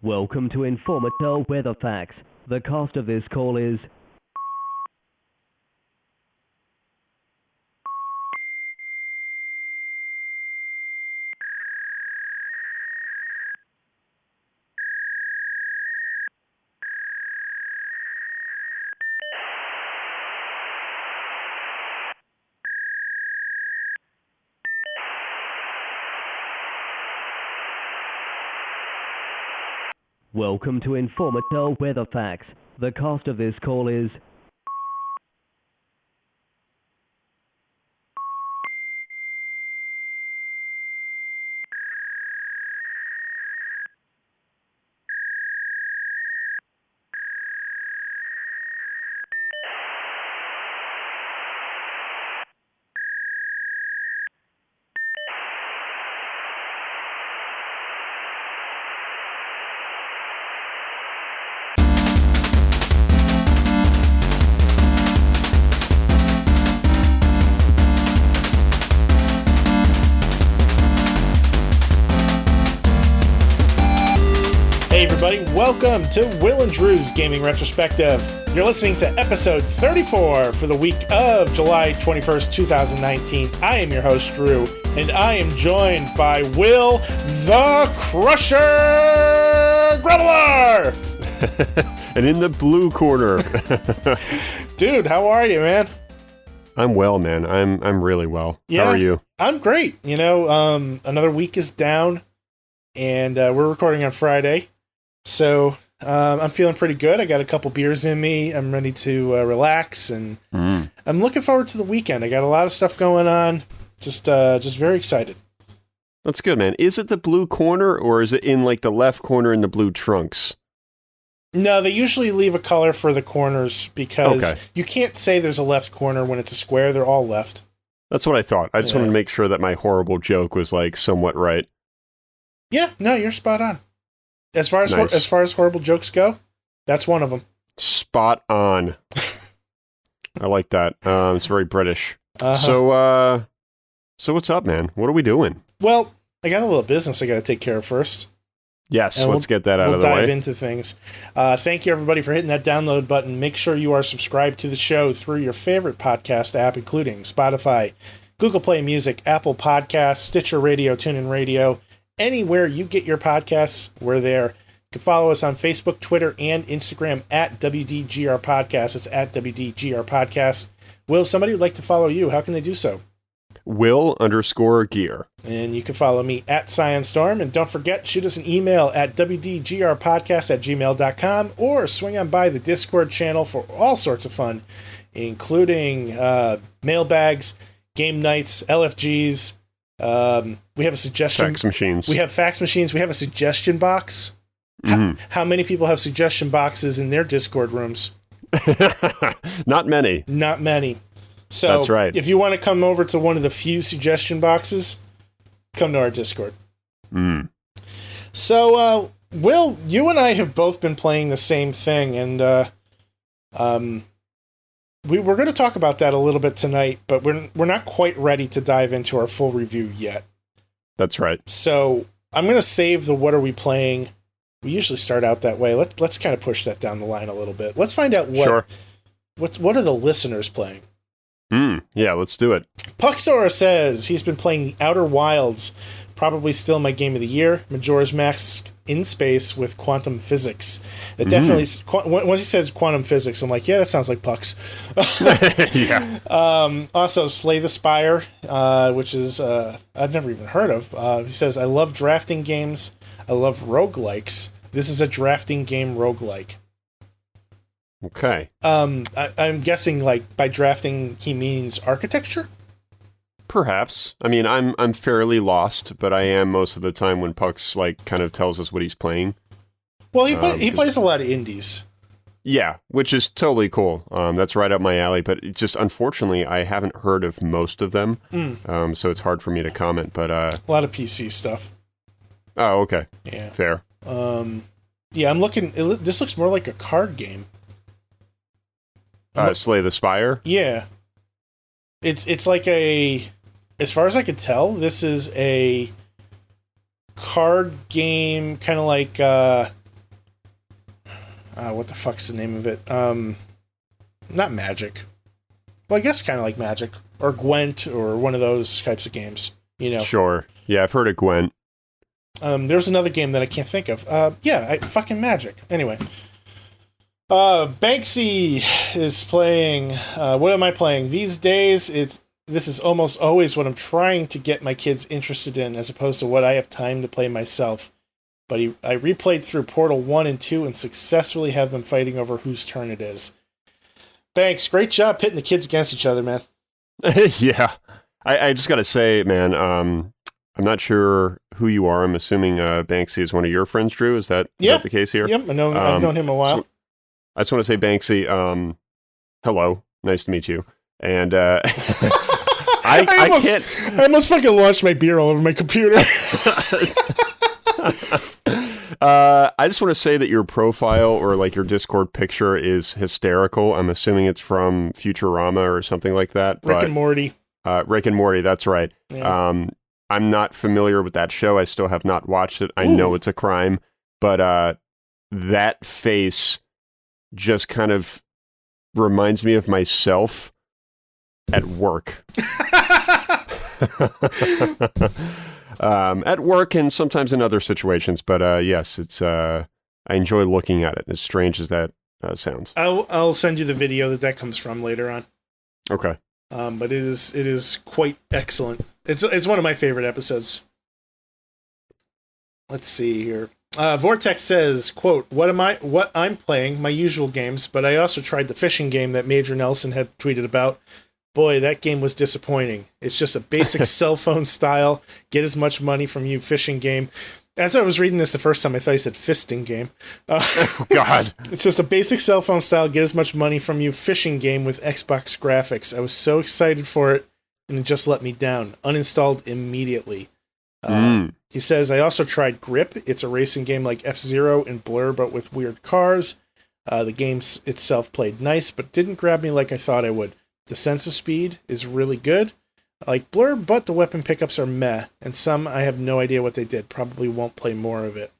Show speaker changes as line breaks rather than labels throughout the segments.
Welcome to Informatel Weather Facts. The cost of this call is... Welcome to Informatel Weather Facts. The cost of this call is...
Welcome to Will and Drew's Gaming Retrospective. You're listening to episode 34 for the week of July 21st, 2019. I am your host, Drew, and I am joined by Will the Crusher Grubbler!
And in the blue corner.
Dude, how are you, man?
I'm well, man. I'm really well. Yeah, how are you?
I'm great. You know, another week is down, and we're recording on Friday. So I'm feeling pretty good. I got a couple beers in me. I'm ready to relax, and I'm looking forward to the weekend. I got a lot of stuff going on. Just very excited.
That's good, man. Is it the blue corner, or is it in like the left corner in the blue trunks?
No, they usually leave a color for the corners because you can't say there's a left corner when it's a square. They're all left.
That's what I thought. I just wanted to make sure that my horrible joke was like somewhat right.
Yeah, no, you're spot on. As far as horrible jokes go, that's one of them.
Spot on. I like that. It's very British.
Uh-huh.
So what's up, man? What are we doing?
Well, I got a little business I got to take care of first.
Yes, let's get that out of the way.
We'll dive into things. Thank you, everybody, for hitting that download button. Make sure you are subscribed to the show through your favorite podcast app, including Spotify, Google Play Music, Apple Podcasts, Stitcher Radio, TuneIn Radio. Anywhere you get your podcasts, we're there. You can follow us on Facebook, Twitter, and Instagram at WDGRPodcast. It's at WDGRPodcast. Will, if somebody would like to follow you, how can they do so?
Will_gear.
And you can follow me at ScionStorm. And don't forget, shoot us an email at WDGRPodcast@gmail.com or swing on by the Discord channel for all sorts of fun, including mailbags, game nights, LFGs. We have a suggestion.
Fax machines.
We have fax machines. We have a suggestion box. How many people have suggestion boxes in their Discord rooms?
Not many.
Not many. So
that's right.
If you want to come over to one of the few suggestion boxes, come to our Discord. So, Will, you and I have both been playing the same thing, and we're going to talk about that a little bit tonight, but we're not quite ready to dive into our full review yet.
That's right.
So I'm going to save the what are we playing. We usually start out that way. Let's kind of push that down the line a little bit. Let's find out what are the listeners playing.
Yeah, let's do it.
Puxora says he's been playing The Outer Wilds, probably still my game of the year. Majora's Mask in space with quantum physics. It definitely, once he says quantum physics, I'm like, yeah, that sounds like Pux.
Yeah.
Also, Slay the Spire, which is, I've never even heard of. He says, I love drafting games. I love roguelikes. This is a drafting game roguelike.
Okay.
I'm guessing, like, by drafting, he means architecture?
Perhaps. I mean, I'm fairly lost, but I am most of the time when Puck's like kind of tells us what he's playing.
Well, he plays a lot of indies.
Yeah, which is totally cool. That's right up my alley. But it just unfortunately, I haven't heard of most of them, so it's hard for me to comment. But
a lot of PC stuff.
Oh, okay.
Yeah,
fair.
Yeah, I'm looking. This looks more like a card game.
Slay the Spire.
Yeah, it's like a. As far as I could tell, this is a card game, kind of like what the fuck's the name of it? Not Magic. Well, I guess kind of like Magic or Gwent or one of those types of games. You know.
Sure. Yeah, I've heard of Gwent.
There's another game that I can't think of. Fucking Magic. Anyway. Banksy is playing. What am I playing these days? This is almost always what I'm trying to get my kids interested in, as opposed to what I have time to play myself. But I replayed through Portal 1 and 2 and successfully have them fighting over whose turn it is. Banks, great job pitting the kids against each other, man.
Yeah. I just got to say, man, I'm not sure who you are. I'm assuming Banksy is one of your friends, Drew. Is that the case here?
Yep, I've known him a while.
I just want to say, Banksy, hello. Nice to meet you. And
I almost fucking launched my beer all over my computer.
I just want to say that your profile or like your Discord picture is hysterical. I'm assuming it's from Futurama or something like that.
Rick and Morty.
Rick and Morty, that's right.
Yeah.
I'm not familiar with that show. I still have not watched it. I know it's a crime, but that face just kind of reminds me of myself at work. At work and sometimes in other situations, but yes, it's I enjoy looking at it, as strange as that sounds.
I'll send you the video that comes from later on.
Okay.
But it is quite excellent. It's one of my favorite episodes. Let's see here. Vortex says, quote, what I'm playing, my usual games, but I also tried the fishing game that Major Nelson had tweeted about. Boy, that game was disappointing. It's just a basic cell phone style, get as much money from you fishing game. As I was reading this the first time, I thought he said fisting game.
Oh, God.
It's just a basic cell phone style, get as much money from you fishing game with Xbox graphics. I was so excited for it, and it just let me down. Uninstalled immediately. He says, I also tried Grip. It's a racing game like F-Zero and Blur, but with weird cars. The game itself played nice, but didn't grab me like I thought I would. The sense of speed is really good. I like Blur, but the weapon pickups are meh, and some I have no idea what they did. Probably won't play more of it.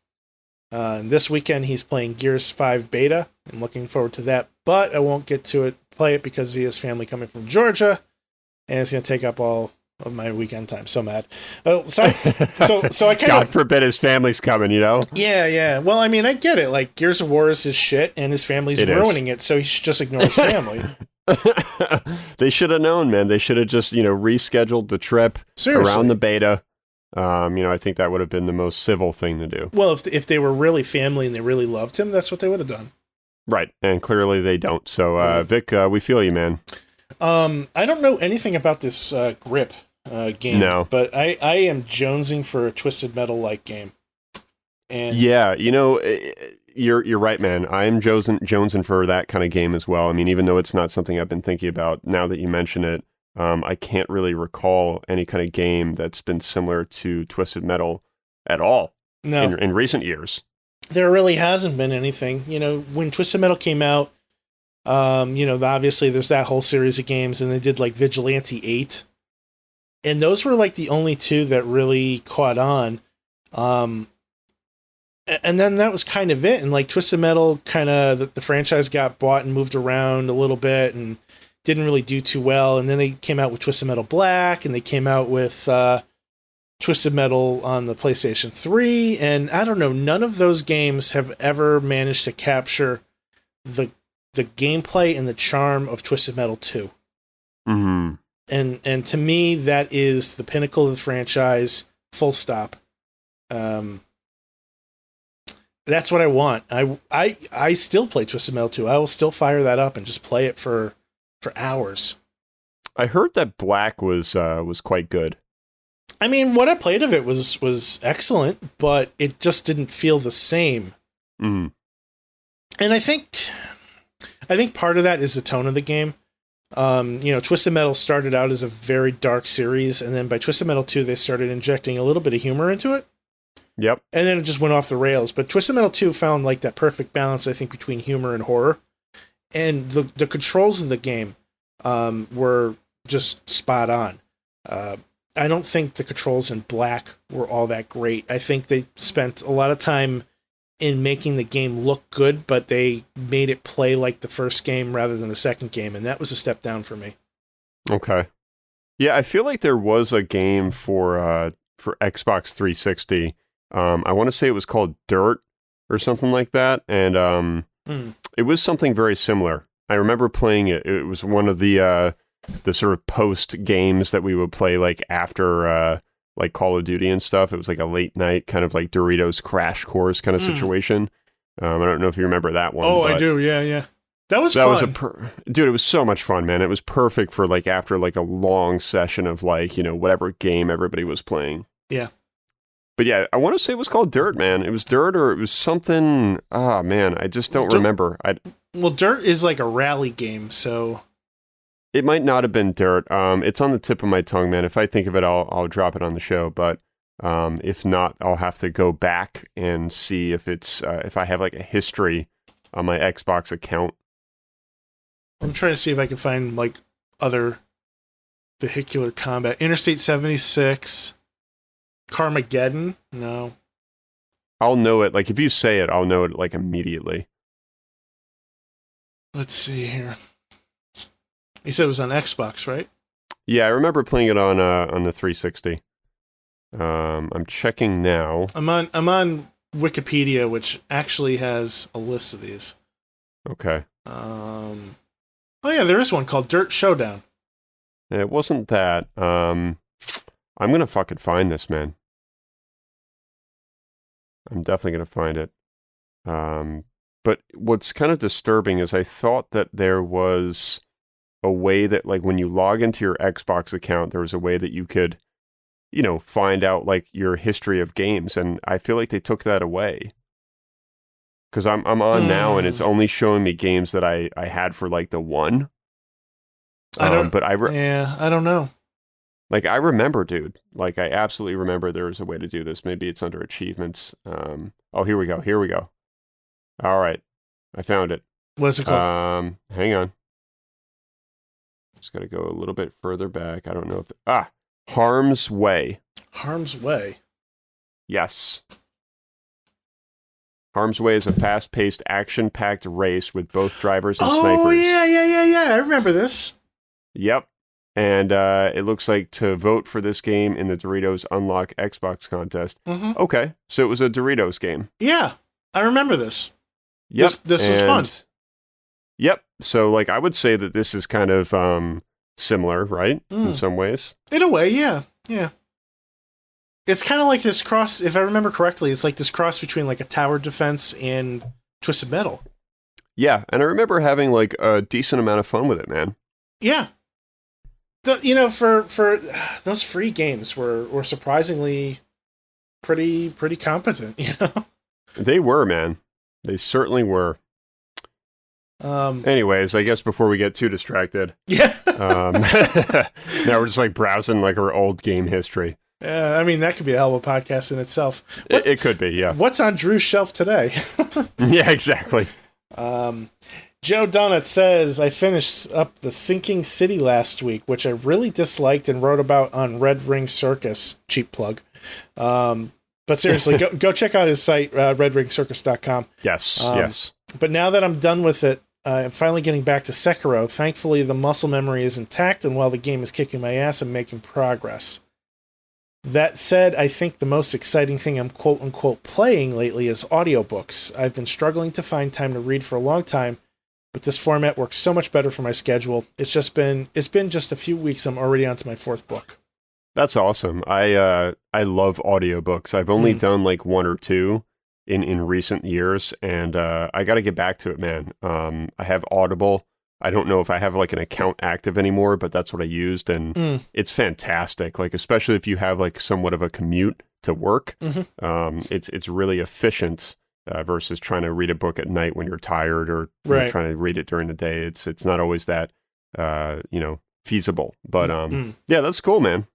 And this weekend he's playing Gears 5 Beta. I'm looking forward to that, but I won't get to play it because he has family coming from Georgia, and it's going to take up all of my weekend time. So mad. So I kind of...
God forbid his family's coming, you know?
Yeah. Well, I mean, I get it. Like, Gears of War is his shit, and his family's ruining it, so he should just ignore his family.
They should have known, man. They should have just, rescheduled the trip around the beta. I think that would have been the most civil thing to do.
Well, if they were really family and they really loved him, that's what they would have done.
Right, and clearly they don't. So, Vic, we feel you, man.
I don't know anything about this Grip game,
no.
But I am jonesing for a Twisted Metal-like game. And
yeah, You're right, man. I am jonesing for that kind of game as well. I mean, even though it's not something I've been thinking about, now that you mention it, I can't really recall any kind of game that's been similar to Twisted Metal at all in recent years.
There really hasn't been anything. When Twisted Metal came out, obviously there's that whole series of games, and they did like Vigilante 8. And those were like the only two that really caught on. And then that was kind of it. And like Twisted Metal, kind of the franchise got bought and moved around a little bit and didn't really do too well. And then they came out with Twisted Metal Black, and they came out with Twisted Metal on the PlayStation 3. And I don't know, none of those games have ever managed to capture the gameplay and the charm of Twisted Metal 2.
Mm-hmm.
And to me, that is the pinnacle of the franchise, full stop. That's what I want. I still play Twisted Metal 2. I will still fire that up and just play it for hours.
I heard that Black was quite good.
I mean, what I played of it was excellent, but it just didn't feel the same.
Mm.
And I think part of that is the tone of the game. Twisted Metal started out as a very dark series, and then by Twisted Metal 2, they started injecting a little bit of humor into it.
Yep.
And then it just went off the rails. But Twisted Metal 2 found like that perfect balance, I think, between humor and horror. And the controls of the game were just spot on. I don't think the controls in Black were all that great. I think they spent a lot of time in making the game look good, but they made it play like the first game rather than the second game, and that was a step down for me.
Okay. Yeah, I feel like there was a game for Xbox 360. I want to say it was called Dirt or something like that, and it was something very similar. I remember playing it. It was one of the sort of post games that we would play like after like Call of Duty and stuff. It was like a late night kind of like Doritos Crash Course kind of situation. I don't know if you remember that one.
Oh, I do. Yeah. That was fun.
Dude, it was so much fun, man. It was perfect for like after like a long session of like, whatever game everybody was playing.
Yeah.
But yeah, I want to say it was called Dirt, man. It was Dirt or it was something. Ah, man, I just don't remember.
Well, Dirt is like a rally game, so
it might not have been Dirt. It's on the tip of my tongue, man. If I think of it, I'll drop it on the show. But if not, I'll have to go back and see if it's if I have like a history on my Xbox account.
I'm trying to see if I can find like other vehicular combat. Interstate 76, Carmageddon. No,
I'll know it. Like if you say it, I'll know it like immediately.
let's see here. You said it was on Xbox, right?
Yeah, I remember playing it on the 360. I'm checking now.
I'm on Wikipedia, which actually has a list of these.
Okay.
Oh yeah, there is one called Dirt Showdown.
It wasn't that. I'm gonna fucking find this, man. I'm definitely gonna find it. But what's kind of disturbing is I thought that there was a way that, like, when you log into your Xbox account, there was a way that you could, find out like your history of games, and I feel like they took that away. Because I'm on now, and it's only showing me games that I had for like the one.
I don't know.
Like I remember, dude. Like I absolutely remember there was a way to do this. Maybe it's under achievements. Oh, here we go. Here we go. All right, I found it.
What's it called?
Hang on. Just got to go a little bit further back. I don't know if Harm's Way.
Harm's Way.
Yes. Harm's Way is a fast-paced, action-packed race with both drivers and snipers.
Oh, yeah. I remember this.
Yep. And it looks like to vote for this game in the Doritos Unlock Xbox contest.
Mm-hmm.
Okay, so it was a Doritos game.
Yeah, I remember this.
Yep.
This was fun.
Yep. So, like, I would say that this is kind of similar, right? In some ways.
In a way, yeah. Yeah. It's kind of like this cross, if I remember correctly, it's like this cross between like a tower defense and Twisted Metal.
Yeah, and I remember having like a decent amount of fun with it, man.
Yeah. For those free games were surprisingly pretty competent,
They were, man. They certainly were. Anyways, I guess before we get too distracted.
Yeah.
Now we're just like browsing like our old game history.
I mean, that could be a hell of a podcast in itself.
It could be, yeah.
What's on Drew's shelf today?
Yeah, exactly.
Joe Donut says, I finished up The Sinking City last week, which I really disliked and wrote about on Red Ring Circus. Cheap plug. But seriously, go check out his site, redringcircus.com.
Yes, yes.
But now that I'm done with it, I'm finally getting back to Sekiro. Thankfully, the muscle memory is intact, and while the game is kicking my ass, I'm making progress. That said, I think the most exciting thing I'm quote-unquote playing lately is audiobooks. I've been struggling to find time to read for a long time, but this format works so much better for my schedule. It's been just a few weeks. I'm already onto my 4th book.
That's awesome. I love audiobooks. I've only done like 1 or 2 in recent years, and I got to get back to it, man. I have Audible. I don't know if I have like an account active anymore, but that's what I used, and it's fantastic. Like, especially if you have like somewhat of a commute to work, it's really efficient versus trying to read a book at night when you're tired or trying to read it during the day. It's not always that feasible. But yeah, that's cool, man.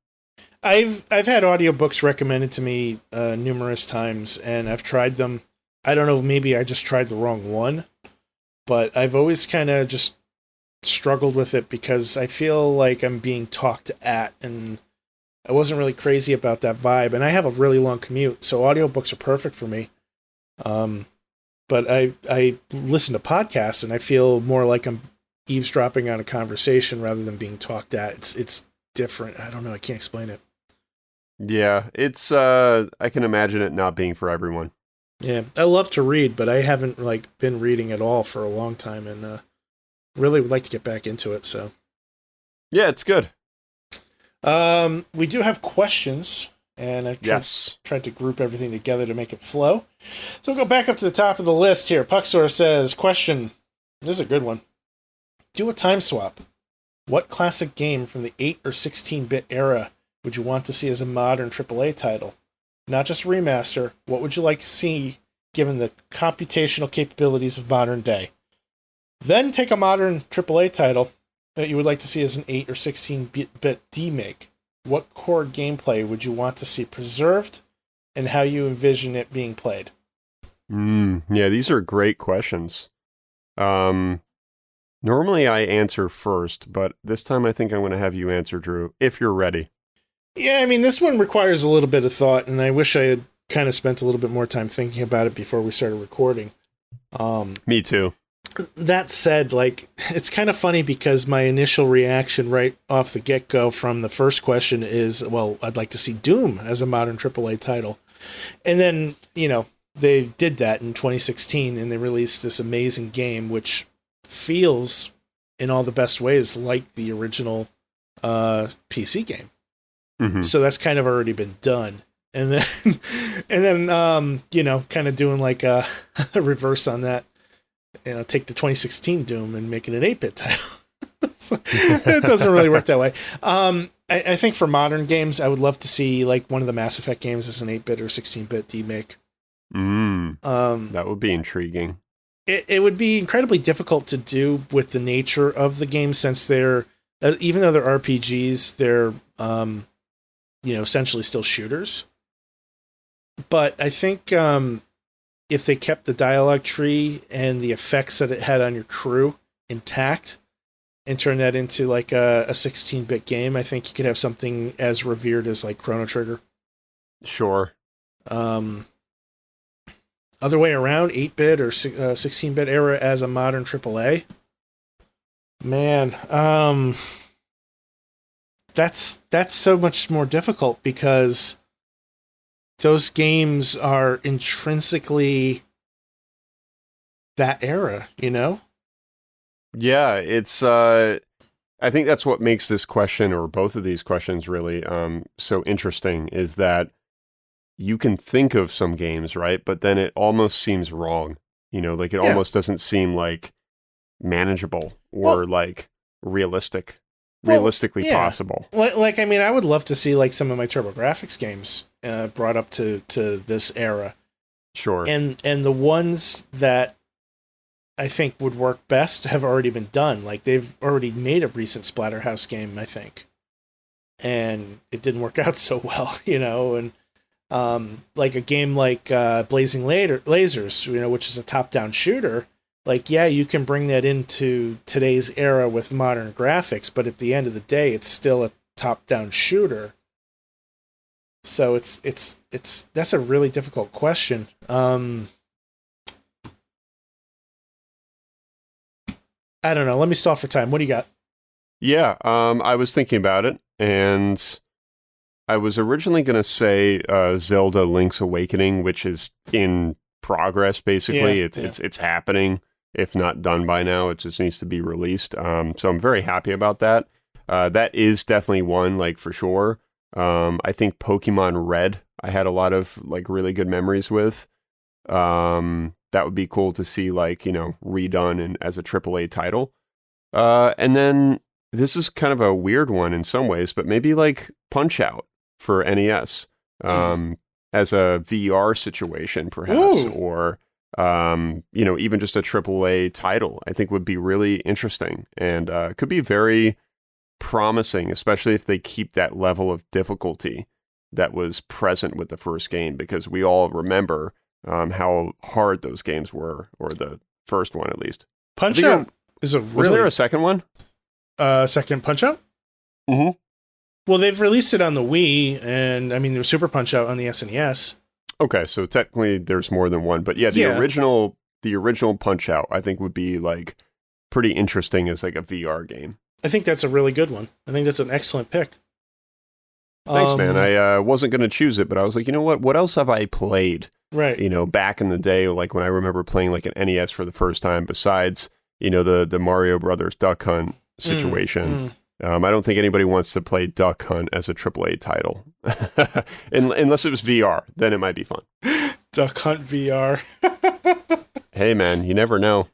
I've had audiobooks recommended to me numerous times, and I've tried them. I don't know, maybe I just tried the wrong one, but I've always kind of just struggled with it because I feel like I'm being talked at, and I wasn't really crazy about that vibe. And I have a really long commute, so audiobooks are perfect for me. but I listen to podcasts and I feel more like I'm eavesdropping on a conversation rather than being talked at. It's different. I don't know. I can't explain it.
Yeah, it's I can imagine it not being for everyone.
Yeah, I love to read, but I haven't been reading at all for a long time, and really would like to get back into it. So
yeah, it's good.
We do have questions, and I've tried to group everything together to make it flow. So we'll go back up to the top of the list here. Puxor says, question, this is a good one. Do a time swap. What classic game from the 8 or 16-bit era would you want to see as a modern AAA title? Not just a remaster. What would you like to see given the computational capabilities of modern day? Then take a modern AAA title that you would like to see as an 8 or 16-bit remake. What core gameplay would you want to see preserved, and how you envision it being played?
Yeah, these are great questions. Normally I answer first, but this time I think I'm going to have you answer, Drew, if you're ready.
Yeah, I mean, this one requires a little bit of thought, and I wish I had kind of spent a little bit more time thinking about it before we started recording.
Me too.
That said, it's kind of funny because my initial reaction right off the get-go from the first question is, well, I'd like to see Doom as a modern AAA title. And then, they did that in 2016, and they released this amazing game, which feels, in all the best ways, like the original PC game.
Mm-hmm.
So that's kind of already been done. And then, kind of doing a reverse on that. Take the 2016 Doom and make it an 8-bit title. So it doesn't really work that way. I think for modern games, I would love to see one of the Mass Effect games as an 8-bit or 16-bit remake.
That would be intriguing.
It would be incredibly difficult to do with the nature of the game, since they're, even though they're RPGs, they're, essentially still shooters. But I think if they kept the dialogue tree and the effects that it had on your crew intact and turned that into a 16-bit game, I think you could have something as revered as Chrono Trigger.
Sure.
Other way around, 8-bit or 16-bit era as a modern AAA. Man, that's so much more difficult because those games are intrinsically that era,
Yeah, it's I think that's what makes this question, or both of these questions, really so interesting, is that you can think of some games, right? But then it almost seems wrong. It almost doesn't seem manageable or realistically possible.
I would love to see some of my TurboGrafx games brought up to this era.
Sure.
And the ones that I think would work best have already been done. They've already made a recent Splatterhouse game, I think. And it didn't work out so well, and a game like Blazing Lasers, which is a top-down shooter, you can bring that into today's era with modern graphics, but at the end of the day, it's still a top-down shooter. So that's a really difficult question. I don't know. Let me stall for time. What do you got?
Yeah, I was thinking about it, and I was originally going to say Zelda Link's Awakening, which is in progress, basically. It's happening. If not done by now, it just needs to be released. So I'm very happy about that. That is definitely one, for sure. I think Pokemon Red, I had a lot of really good memories with. That would be cool to see redone and as a AAA title. And then this is kind of a weird one in some ways, but maybe Punch-Out for NES as a VR situation, perhaps. Ooh. Or even just a AAA title, I think would be really interesting and could be very promising, especially if they keep that level of difficulty that was present with the first game, because we all remember how hard those games were, or the first one at least.
Punch-Out is a really...
Was there a second one?
Second Punch-Out?
Mm-hmm.
Well, they've released it on the Wii, and there's Super Punch-Out on the SNES.
Okay, so technically there's more than one, but the original the original Punch-Out, I think would be like pretty interesting as like a VR game.
I think that's a really good one. I think that's an excellent pick.
Thanks, man. I wasn't going to choose it, but I was like, you know what? What else have I played?
Right.
You know, back in the day, like when I remember playing like an NES for the first time, besides, you know, the Mario Brothers Duck Hunt situation. I don't think anybody wants to play Duck Hunt as a AAA title. Unless it was VR, then it might be fun.
Duck Hunt VR.
Hey, man, you never know.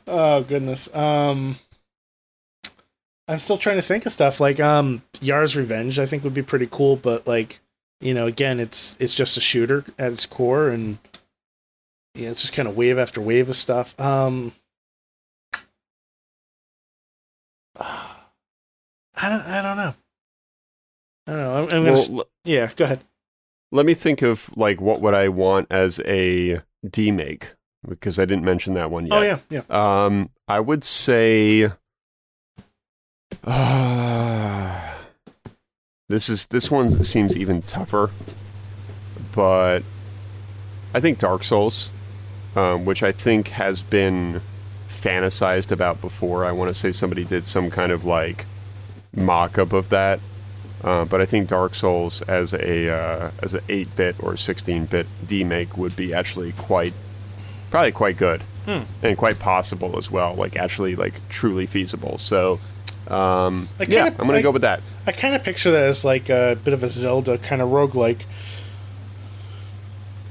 Oh, goodness. I'm still trying to think of stuff like Yar's Revenge. I think would be pretty cool, but like, you know, again, it's just a shooter at its core, and yeah, it's just kind of wave after wave of stuff. I don't know. Yeah, go ahead.
Let me think of like what would I want as a demake, because I didn't mention that one yet.
Oh yeah.
I would say this one seems even tougher, but I think Dark Souls, which I think has been fantasized about before. I want to say somebody did some kind of like mock-up of that, but I think Dark Souls as a 8-bit or 16-bit demake would be actually probably quite good, and quite possible as well. Like actually like truly feasible. So. I'm going to go with that.
I kind of picture that as like a bit of a Zelda kind of roguelike.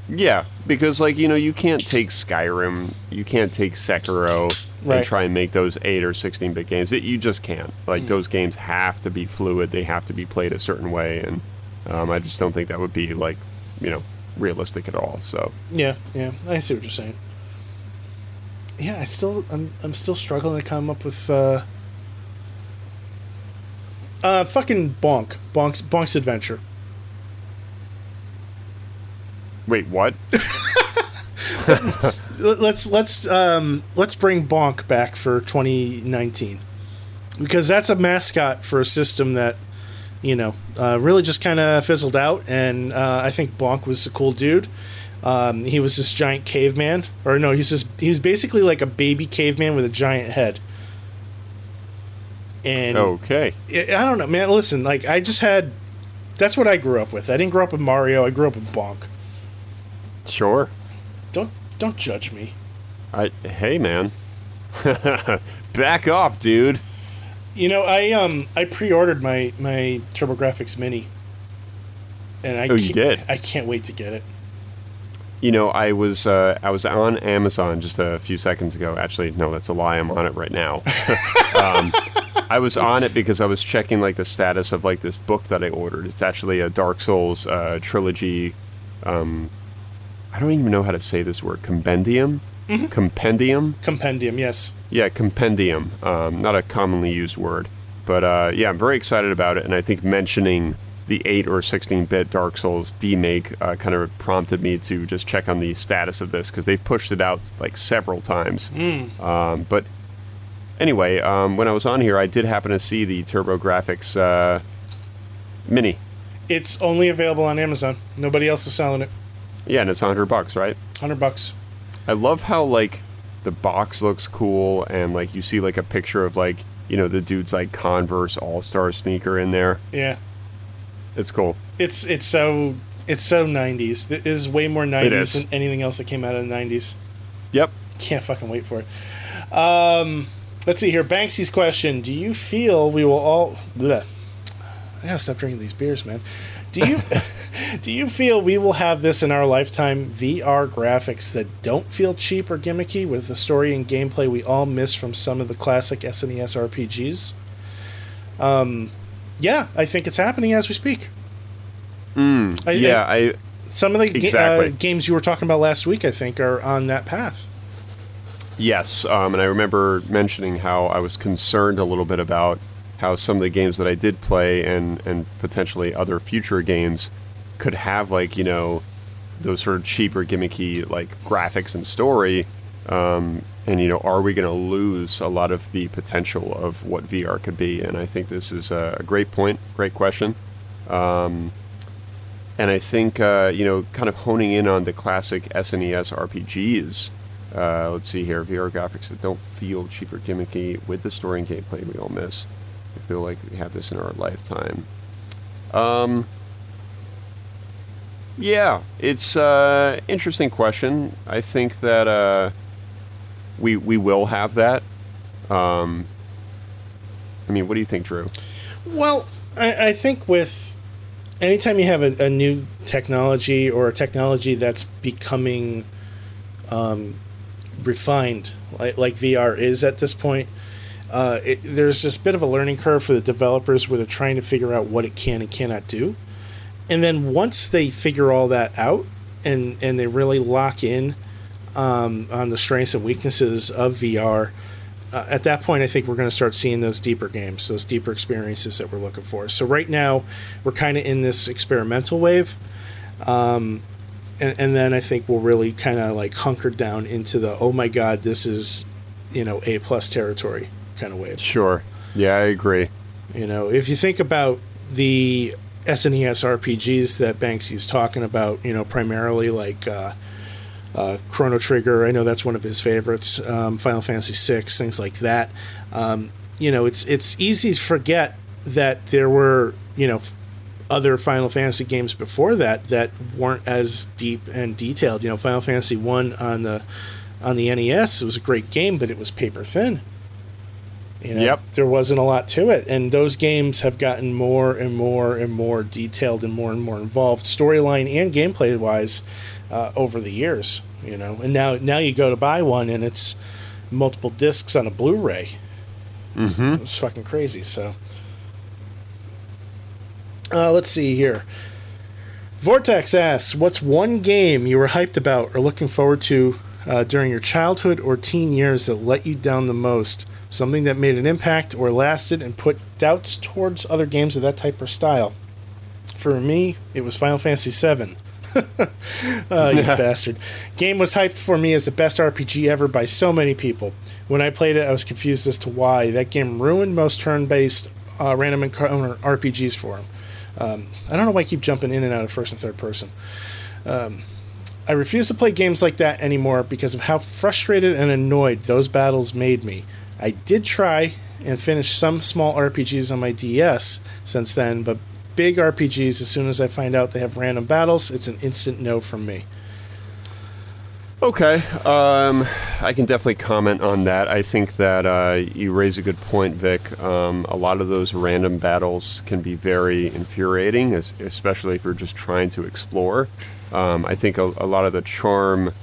Yeah, because like, you know, you can't take Skyrim, you can't take Sekiro and try and make those 8 or 16-bit games. You just can't. Like, those games have to be fluid, they have to be played a certain way, and I just don't think that would be like, you know, realistic at all. So
yeah, I see what you're saying. Yeah, I'm still struggling to come up with fucking Bonk's Adventure.
Wait, what?
let's bring Bonk back for 2019, because that's a mascot for a system that, you know, really just kind of fizzled out, and I think Bonk was a cool dude. He was this giant caveman, or no, he was basically like a baby caveman with a giant head. And
okay,
I don't know, man. Listen, like that's what I grew up with. I didn't grow up with Mario. I grew up with Bonk.
Sure.
Don't judge me.
Hey, man. Back off, dude.
You know, I pre-ordered my TurboGrafx Mini, and
you did?
I can't wait to get it.
You know, I was on Amazon just a few seconds ago. Actually, no, that's a lie. I'm on it right now. I was on it because I was checking like the status of like this book that I ordered. It's actually a Dark Souls trilogy. I don't even know how to say this word. Compendium? Mm-hmm. Compendium?
Compendium, yes.
Yeah, compendium. Not a commonly used word. But yeah, I'm very excited about it, and I think mentioning the 8 or 16-bit Dark Souls demake kind of prompted me to just check on the status of this, because they've pushed it out like several times. But anyway, when I was on here, I did happen to see the TurboGrafx Mini.
It's only available on Amazon. Nobody else is selling it.
Yeah, and it's $100, right?
$100.
I love how like the box looks cool, and like you see like a picture of like, you know, the dude's like Converse All-Star sneaker in there.
Yeah.
It's cool.
It's so 90s. It is way more 90s than anything else that came out of the 90s.
Yep.
Can't fucking wait for it. Let's see here. Banksy's question. Do you feel we will all... Bleh. I gotta stop drinking these beers, man. Do you feel we will have this in our lifetime? VR graphics that don't feel cheap or gimmicky, with the story and gameplay we all miss from some of the classic SNES RPGs? Yeah, I think it's happening as we speak.
Some of
the games you were talking about last week, I think, are on that path.
Yes, and I remember mentioning how I was concerned a little bit about how some of the games that I did play and potentially other future games could have, like, you know, those sort of cheaper, gimmicky, like, graphics and story. And, you know, are we going to lose a lot of the potential of what VR could be? And I think this is a great point, great question. And I think, you know, kind of honing in on the classic SNES RPGs, Let's see here. VR graphics that don't feel cheap or gimmicky with the story and gameplay we all miss. I feel like we have this in our lifetime. Yeah, it's an interesting question. I think that we will have that. I mean, what do you think, Drew?
Well, I think with anytime you have a new technology or a technology that's becoming refined, like VR is at this point, there's this bit of a learning curve for the developers where they're trying to figure out what it can and cannot do. And then once they figure all that out and they really lock in on the strengths and weaknesses of VR, at that point, I think we're going to start seeing those deeper games, those deeper experiences that we're looking for. So right now, we're kind of in this experimental wave. And then I think we'll really kind of like hunker down into the, oh my God, this is, A+ territory kind of wave.
Sure. Yeah, I agree.
If you think about the SNES RPGs that Banksy's talking about, primarily like Chrono Trigger, I know that's one of his favorites, Final Fantasy VI, things like that. It's easy to forget that there were, other Final Fantasy games before that weren't as deep and detailed. Final Fantasy 1 on the NES, it was a great game, but it was paper thin.
Yep.
There wasn't a lot to it. And those games have gotten more and more and more detailed and more involved, storyline and gameplay-wise, over the years. And now you go to buy one, and it's multiple discs on a Blu-ray.
Mm-hmm.
It's fucking crazy, so... let's see here. Vortex asks, what's one game you were hyped about or looking forward to during your childhood or teen years that let you down the most? Something that made an impact or lasted and put doubts towards other games of that type or style. For me, it was Final Fantasy VII. Oh, you bastard. Game was hyped for me as the best RPG ever by so many people. When I played it, I was confused as to why. That game ruined most turn-based random encounter RPGs for him. I don't know why I keep jumping in and out of first and third person. I refuse to play games like that anymore because of how frustrated and annoyed those battles made me. I did try and finish some small RPGs on my DS since then, but big RPGs, as soon as I find out they have random battles, it's an instant no from me.
Okay, I can definitely comment on that. I think that you raise a good point, Vic. A lot of those random battles can be very infuriating, especially if you're just trying to explore. I think a lot of the charm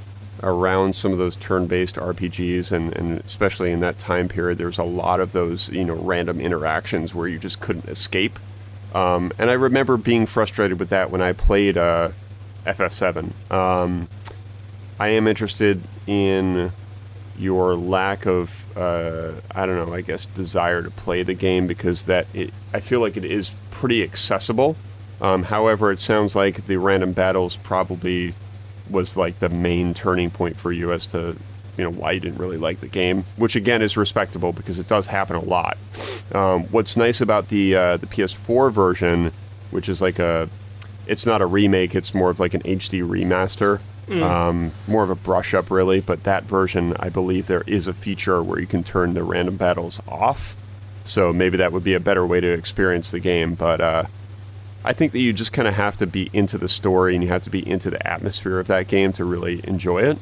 around some of those turn-based RPGs, and especially in that time period, there's a lot of those random interactions where you just couldn't escape. And I remember being frustrated with that when I played FF7. I am interested in your lack of, desire to play the game, because I feel like it is pretty accessible. However, it sounds like the random battles probably was like the main turning point for you as to why you didn't really like the game, which again is respectable because it does happen a lot. What's nice about the PS4 version, which is it's not a remake, it's more of like an HD remaster. More of a brush up, really, but that version, I believe there is a feature where you can turn the random battles off, so maybe that would be a better way to experience the game. But I think that you just kind of have to be into the story and you have to be into the atmosphere of that game to really enjoy it.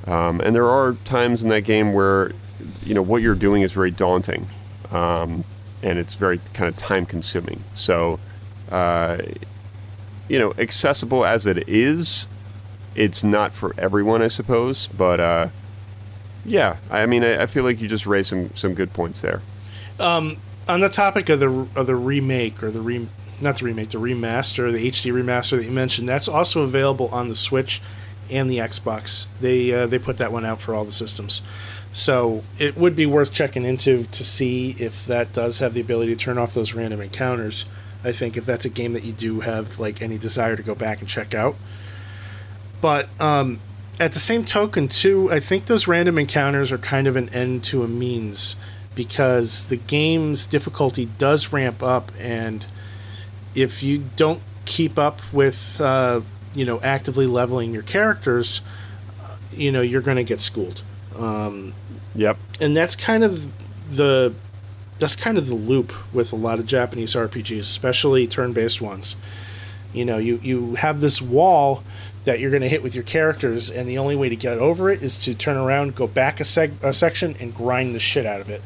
And there are times in that game where what you're doing is very daunting, and it's very kind of time consuming. So accessible as it is, it's not for everyone, I suppose, but yeah, I mean, I feel like you just raised some good points there.
On the topic of the remake, or the remaster, the HD remaster that you mentioned, that's also available on the Switch and the Xbox. They put that one out for all the systems, so it would be worth checking into to see if that does have the ability to turn off those random encounters. I think if that's a game that you do have any desire to go back and check out. But at the same token, too, I think those random encounters are kind of an end to a means, because the game's difficulty does ramp up, and if you don't keep up with, actively leveling your characters, you're going to get schooled.
Yep.
And that's kind of the loop with a lot of Japanese RPGs, especially turn-based ones. You have this wall that you're going to hit with your characters, and the only way to get over it is to turn around, go back a section, and grind the shit out of it.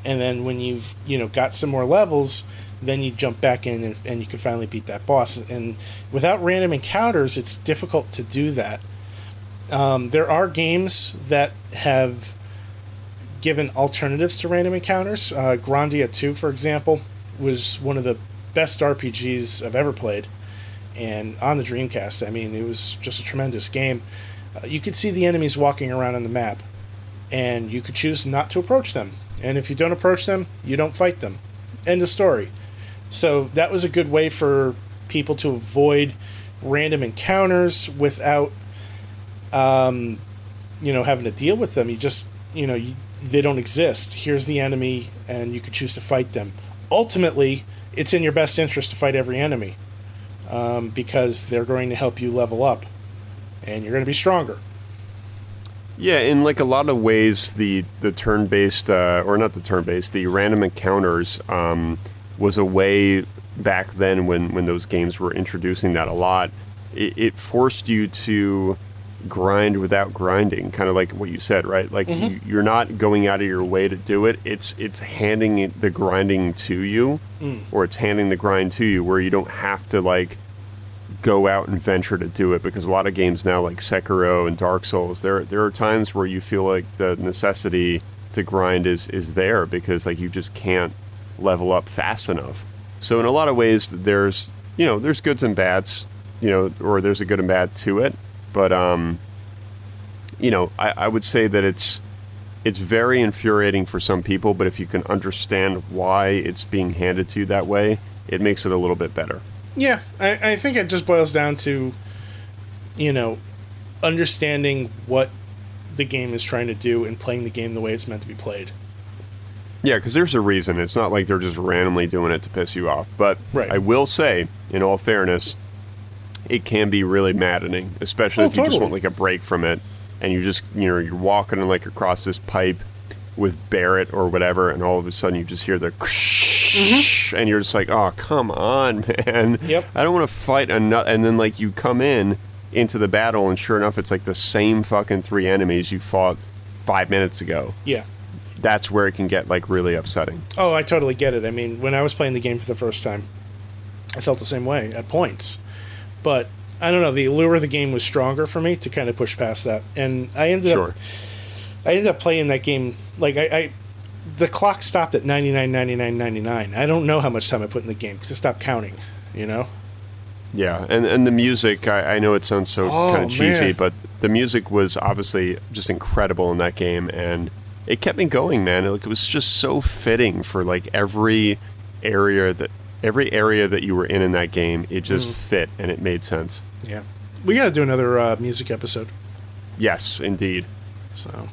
And then when you've got some more levels, then you jump back in and you can finally beat that boss. And without random encounters, it's difficult to do that. There are games that have given alternatives to random encounters. Grandia 2, for example, was one of the best RPGs I've ever played. And on the Dreamcast, I mean, it was just a tremendous game. You could see the enemies walking around on the map, and you could choose not to approach them. And if you don't approach them, you don't fight them. End of story. So that was a good way for people to avoid random encounters without, having to deal with them. You just, they don't exist. Here's the enemy, and you could choose to fight them. Ultimately, it's in your best interest to fight every enemy, because they're going to help you level up, and you're going to be stronger.
Yeah, in like a lot of ways, the turn-based, or not the turn-based, the random encounters was a way back then when those games were introducing that a lot. It forced you to grind without grinding, kind of like what you said, right? Like you're not going out of your way to do it. It's handing the grinding to you, or it's handing the grind to you, where you don't have to like go out and venture to do it. Because a lot of games now, like Sekiro and Dark Souls, there are times where you feel like the necessity to grind is there because like you just can't level up fast enough. So in a lot of ways, there's goods and bads, or there's a good and bad to it. But I would say that it's very infuriating for some people, but if you can understand why it's being handed to you that way, it makes it a little bit better.
Yeah, I think it just boils down to, understanding what the game is trying to do and playing the game the way it's meant to be played.
Yeah, because there's a reason. It's not like they're just randomly doing it to piss you off. But
right.
I will say, in all fairness, it can be really maddening, especially if you just want like a break from it, and you just you're walking like across this pipe with Barrett or whatever, and all of a sudden you just hear the and you're just like, oh, come on, man.
Yep.
I don't want to fight another. And then like you come into the battle, and sure enough, it's like the same fucking 3 enemies you fought 5 minutes ago.
Yeah.
That's where it can get like really upsetting.
Oh, I totally get it. I mean, when I was playing the game for the first time, I felt the same way at points. But I don't know, the allure of the game was stronger for me to kind of push past that. And I ended up playing that game like the clock stopped at 99.99.99. I don't know how much time I put in the game because it stopped counting,
Yeah, and the music, I know it sounds so kind of cheesy,
man.
but the music was obviously just incredible in that game, and it kept me going, man. It was just so fitting for like every area that you were in that game. It just fit, and it made sense.
Yeah. We got to do another music episode.
Yes, indeed.
So,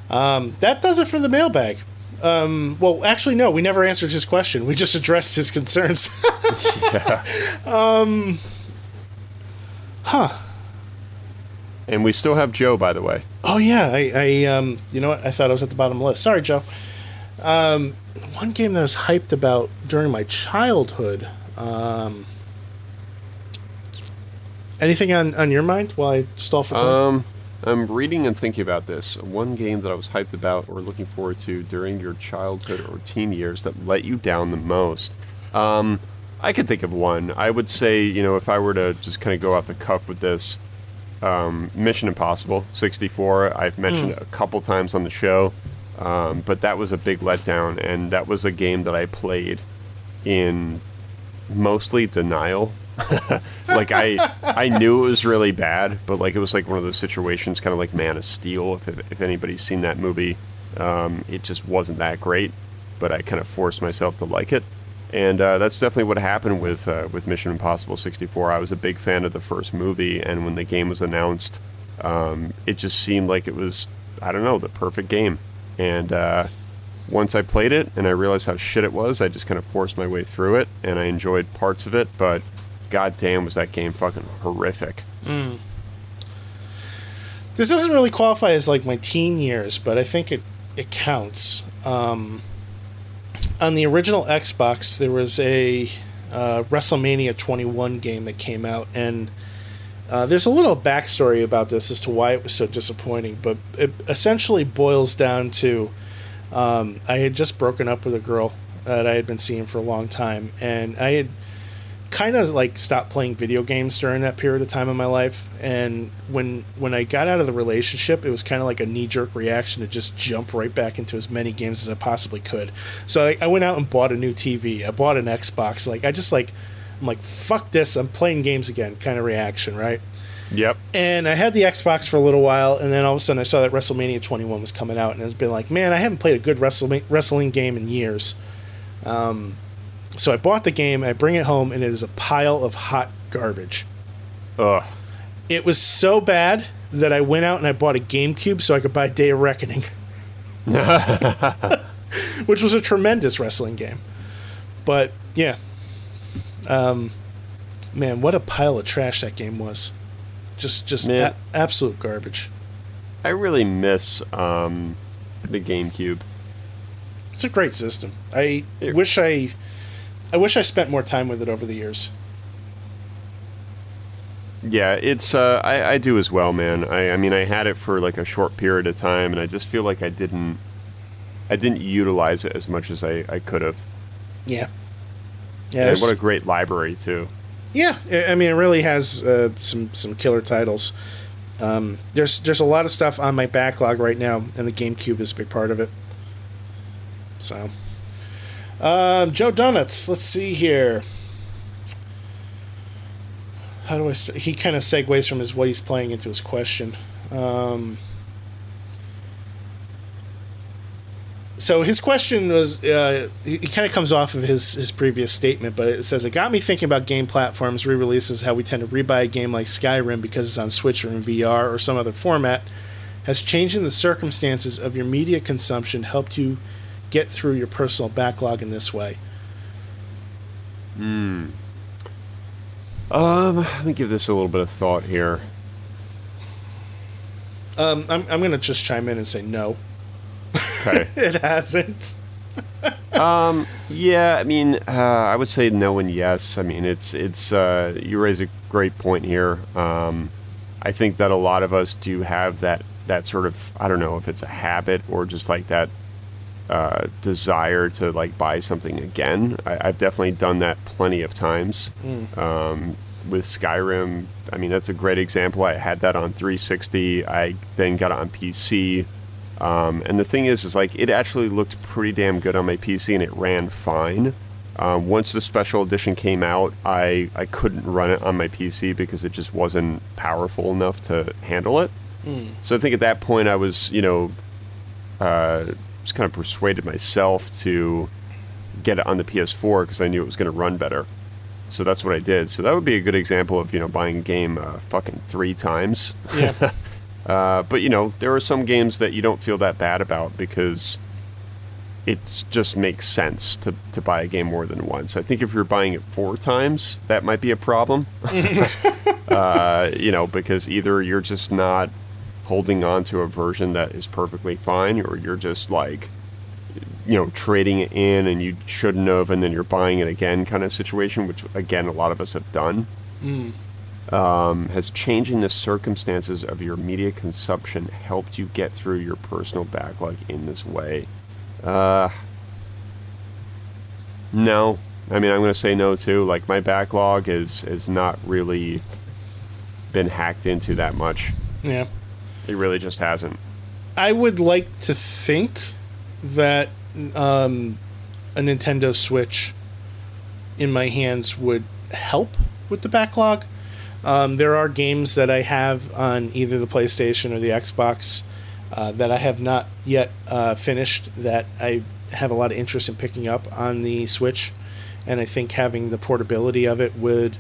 that does it for the mailbag. Well, actually, no, we never answered his question. We just addressed his concerns.
Yeah. And we still have Joe, by the way.
Oh, yeah. I you know what? I thought I was at the bottom of the list. Sorry, Joe. One game that I was hyped about during my childhood. Anything on your mind while I stall for time?
I'm reading and thinking about this. One game that I was hyped about or looking forward to during your childhood or teen years that let you down the most. I could think of one. I would say, if I were to just kind of go off the cuff with this, Mission Impossible 64. I've mentioned it a couple times on the show, but that was a big letdown, and that was a game that I played in mostly denial. Like I knew it was really bad, but like it was like one of those situations, kind of like Man of Steel. If anybody's seen that movie, it just wasn't that great, but I kind of forced myself to like it, and that's definitely what happened with Mission Impossible 64. I was a big fan of the first movie, and when the game was announced, it just seemed like it was, I don't know, the perfect game. And once I played it and I realized how shit it was, I just kind of forced my way through it, and I enjoyed parts of it, but god damn was that game fucking horrific.
This doesn't really qualify as like my teen years, but I think it counts. On the original Xbox, there was a WrestleMania 21 game that came out, and there's a little backstory about this as to why it was so disappointing, but it essentially boils down to I had just broken up with a girl that I had been seeing for a long time, and I had kind of like stopped playing video games during that period of time in my life. And when I got out of the relationship, it was kind of like a knee-jerk reaction to just jump right back into as many games as I possibly could. So I went out and bought a new TV. I bought an Xbox. I'm like, fuck this, I'm playing games again kind of reaction, right?
Yep.
And I had the Xbox for a little while, and then all of a sudden I saw that WrestleMania 21 was coming out, and it's been like, man, I haven't played a good wrestling game in years. So I bought the game, I bring it home, and it is a pile of hot garbage.
Ugh.
It was so bad that I went out and I bought a GameCube so I could buy Day of Reckoning. Which was a tremendous wrestling game. But, yeah. Man, what a pile of trash that game was. Just absolute garbage.
I really miss the GameCube.
It's a great system. I wish I spent more time with it over the years.
Yeah, it's I do as well, man. I mean, I had it for like a short period of time, and I just feel like I didn't utilize it as much as I could have.
Yeah.
Yeah. And what a great library too.
Yeah, I mean, it really has some killer titles. There's a lot of stuff on my backlog right now, and the GameCube is a big part of it. So, Joe Donuts, let's see here. How do I start? He kind of segues from what he's playing into his question. So his question was, he kind of comes off of his previous statement, but it says, it got me thinking about game platforms, re-releases, how we tend to rebuy a game like Skyrim because it's on Switch or in VR or some other format. Has changing the circumstances of your media consumption helped you get through your personal backlog in this way?
Let me give this a little bit of thought here.
I'm going to just chime in and say no.
Okay.
It hasn't.
Yeah, I mean, I would say no and yes. I mean, it's you raise a great point here. I think that a lot of us do have that sort of, I don't know if it's a habit or just like that desire to like buy something again. I've definitely done that plenty of times. With Skyrim, I mean, that's a great example. I had that on 360. I then got it on PC. And the thing is like, it actually looked pretty damn good on my PC and it ran fine. Once the special edition came out, I couldn't run it on my PC because it just wasn't powerful enough to handle it. So I think at that point I was, just kind of persuaded myself to get it on the PS4 because I knew it was going to run better. So that's what I did. So that would be a good example of, buying a game fucking 3 times.
Yeah.
But, there are some games that you don't feel that bad about because it just makes sense to buy a game more than once. I think if you're buying it 4 times, that might be a problem. Because either you're just not holding on to a version that is perfectly fine, or you're just like, trading it in and you shouldn't have, and then you're buying it again kind of situation, which, again, a lot of us have done. Has changing the circumstances of your media consumption helped you get through your personal backlog in this way? No. I mean, I'm going to say no, too. Like, my backlog is not really been hacked into that much.
Yeah.
It really just hasn't.
I would like to think that a Nintendo Switch in my hands would help with the backlog. There are games that I have on either the PlayStation or the Xbox that I have not yet finished that I have a lot of interest in picking up on the Switch, and I think having the portability of it would